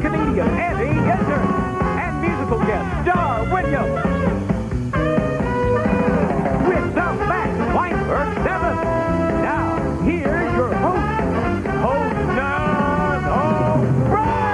comedian Eddie Izzard and musical guest Dar Williams. With the Max Weinberg 7. Now, here's your host, Conan O'Brien.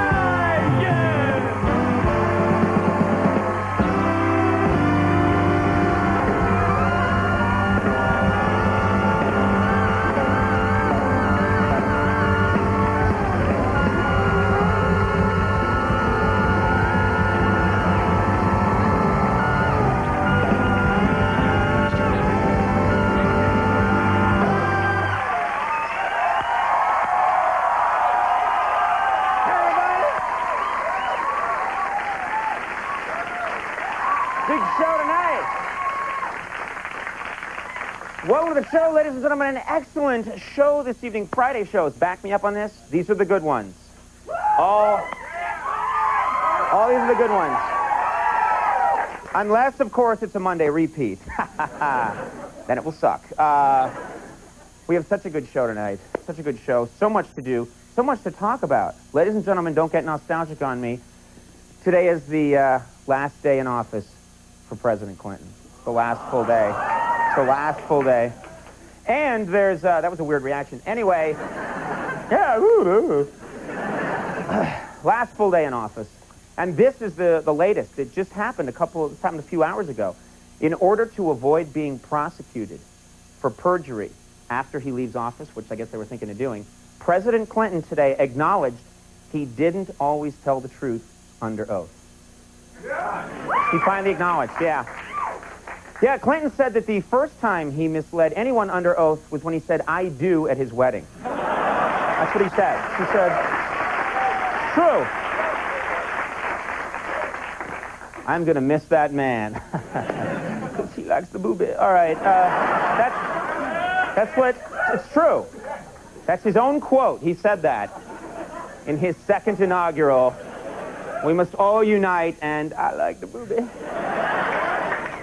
Big show tonight. Welcome to the show, ladies and gentlemen. An excellent show this evening. Friday shows. Back me up on this. These are the good ones. All these are the good ones. Unless, of course, it's a Monday repeat. Then it will suck. We have such a good show tonight. Such a good show. So much to do. So much to talk about. Ladies and gentlemen, don't get nostalgic on me. Today is the last day in office for President Clinton. The last full day. The last full day. And there's, that was a weird reaction. Anyway, yeah, last full day in office. And this is the latest. It just happened a few hours ago. In order to avoid being prosecuted for perjury after he leaves office, which I guess they were thinking of doing, President Clinton today acknowledged he didn't always tell the truth under oath. He finally acknowledged, yeah. Yeah, Clinton said that the first time he misled anyone under oath was when he said, "I do" at his wedding. That's what he said. He said, "True. I'm going to miss that man." Because he likes the booby. All right. That's what, it's true. That's his own quote. He said that in his second inaugural. We must all unite, and I like the booby.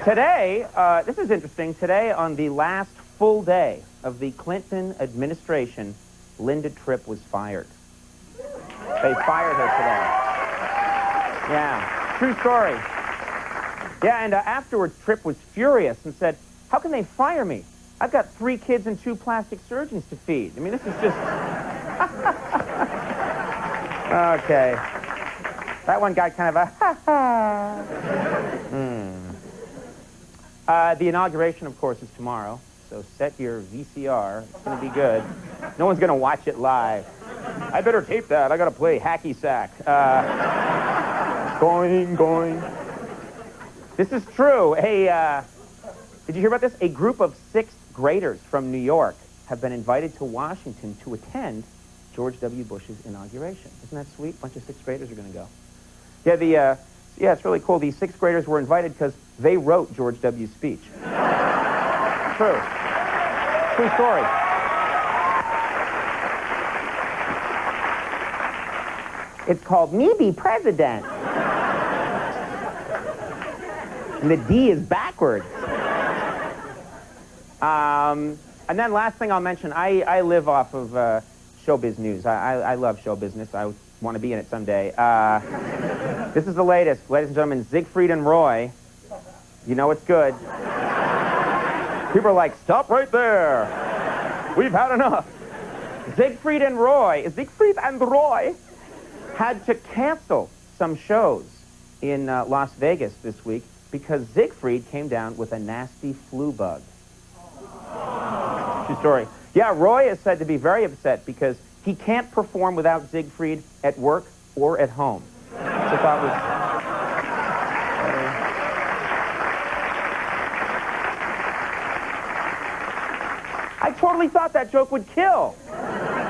Today, this is interesting. Today, on the last full day of the Clinton administration, Linda Tripp was fired. They fired her today. Yeah, true story. Yeah, and afterwards, Tripp was furious and said, "How can they fire me? I've got 3 kids and 2 plastic surgeons to feed. I mean, this is just..." Okay. That one got kind of a ha-ha. The inauguration, of course, is tomorrow, so set your VCR. It's going to be good. No one's going to watch it live. I better tape that. I got to play hacky sack. Going. This is true. Hey, did you hear about this? A group of 6th graders from New York have been invited to Washington to attend George W. Bush's inauguration. Isn't that sweet? A bunch of 6th graders are going to go. Yeah, yeah, it's really cool. These 6th graders were invited because they wrote George W.'s speech. True. True story. It's called Me Be President. And the D is backwards. And then last thing I'll mention, I live off of showbiz news. I love show business. I want to be in it someday. This is the latest. Ladies and gentlemen, Siegfried and Roy. You know it's good. People are like, "Stop right there. We've had enough." Siegfried and Roy had to cancel some shows in Las Vegas this week because Siegfried came down with a nasty flu bug. True story. Yeah, Roy is said to be very upset because he can't perform without Siegfried at work or at home. Which I thought was... I totally thought that joke would kill.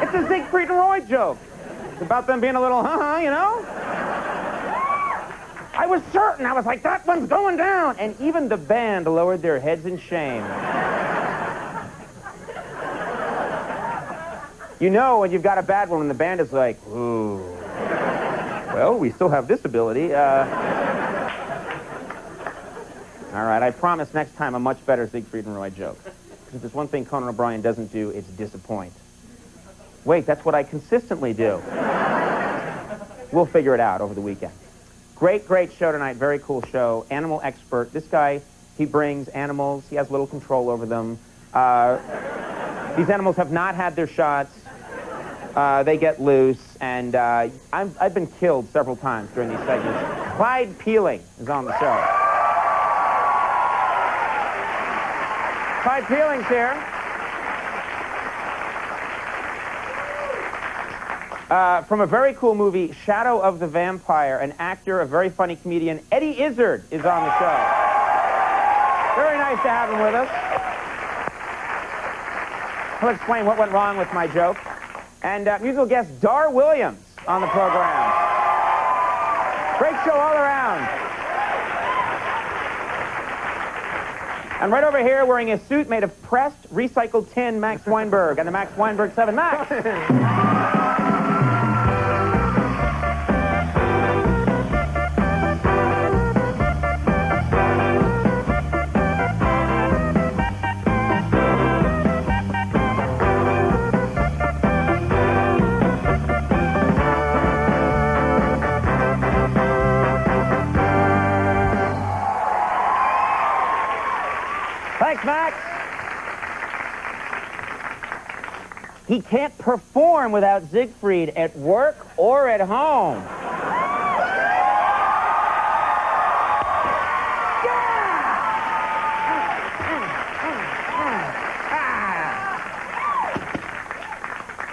It's a Siegfried and Roy joke. It's about them being a little, you know? I was certain. I was like, that one's going down. And even the band lowered their heads in shame. You know when you've got a bad one and the band is like, "Ooh, well, we still have this ability." All right, I promise next time a much better Siegfried and Roy joke. Because if there's one thing Conan O'Brien doesn't do, it's disappoint. Wait, that's what I consistently do. We'll figure it out over the weekend. Great, great show tonight. Very cool show. Animal expert. This guy, he brings animals. He has little control over them. These animals have not had their shots. They get loose, and I've been killed several times during these segments. Clyde Peeling is on the show. Clyde Peeling's here. From a very cool movie, Shadow of the Vampire, an actor, a very funny comedian, Eddie Izzard, is on the show. Very nice to have him with us. He'll explain what went wrong with my joke. And musical guest Dar Williams on the program. Great show all around. And right over here, wearing a suit made of pressed, recycled tin, Max Weinberg, and the Max Weinberg 7. Max! Thanks, Max. He can't perform without Siegfried at work or at home.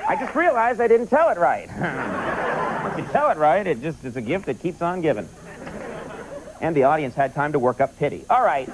I just realized I didn't tell it right. If you tell it right, it's a gift that keeps on giving. And the audience had time to work up pity. All right.